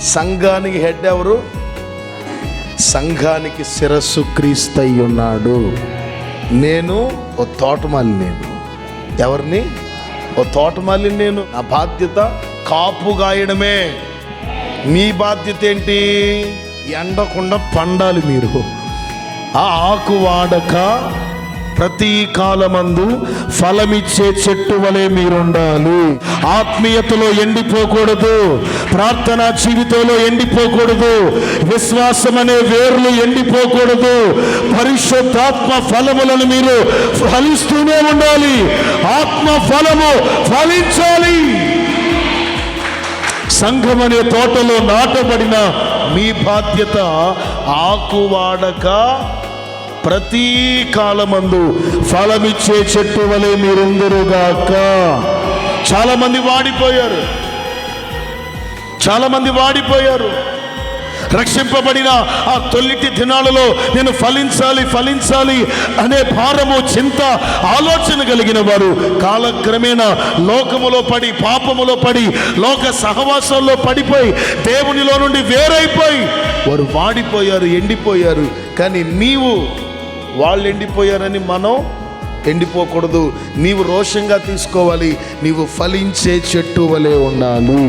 సంఘానికి హెడ్ ఎవరు? సంఘానికి శిరస్సు క్రీస్తు అయి ఉన్నాడు. నేను ఓ తోటమాలి. నేను ఎవరిని? ఓ తోటమాలి. నేను నా బాధ్యత కాపు గాయడమే. మీ బాధ్యత ఏంటి? ఎండకుండా పండాలి. మీరు ఆ ఆకు వాడక ప్రతి కాలమందు ఫలమిచ్చే చెట్టు వలె మీరుండాలి. ఆత్మీయతలో ఎండిపోకూడదు, ప్రార్థనా జీవితంలో ఎండిపోకూడదు, విశ్వాసం అనే వేర్లు ఎండిపోకూడదు. పరిశుద్ధాత్మ ఫలములను మీరు ఫలిస్తూనే ఉండాలి. ఆత్మ ఫలము ఫలించాలి. సంఘం అనే తోటలో నాటబడిన మీ బాధ్యత ఆకు వాడక ప్రతి కాలమందు ఫలమిచ్చే చెట్టు వలె మీరుందరుగాక. చాలా మంది వాడిపోయారు. రక్షింపబడిన ఆ తొలిటి దినాలలో నేను ఫలించాలి అనే భారము, చింత, ఆలోచన కలిగిన వారు కాలక్రమేణా లోకములో పడి, పాపములో పడి, లోక సహవాసంలో పడిపోయి, దేవునిలో నుండి వేరైపోయి వారు వాడిపోయారు, ఎండిపోయారు. కానీ వాళ్ళు ఎండిపోయారని మనం ఎండిపోకూడదు. నీవు రోషంగా తీసుకోవాలి. నీవు ఫలించే చెట్టు వలె ఉండాలి.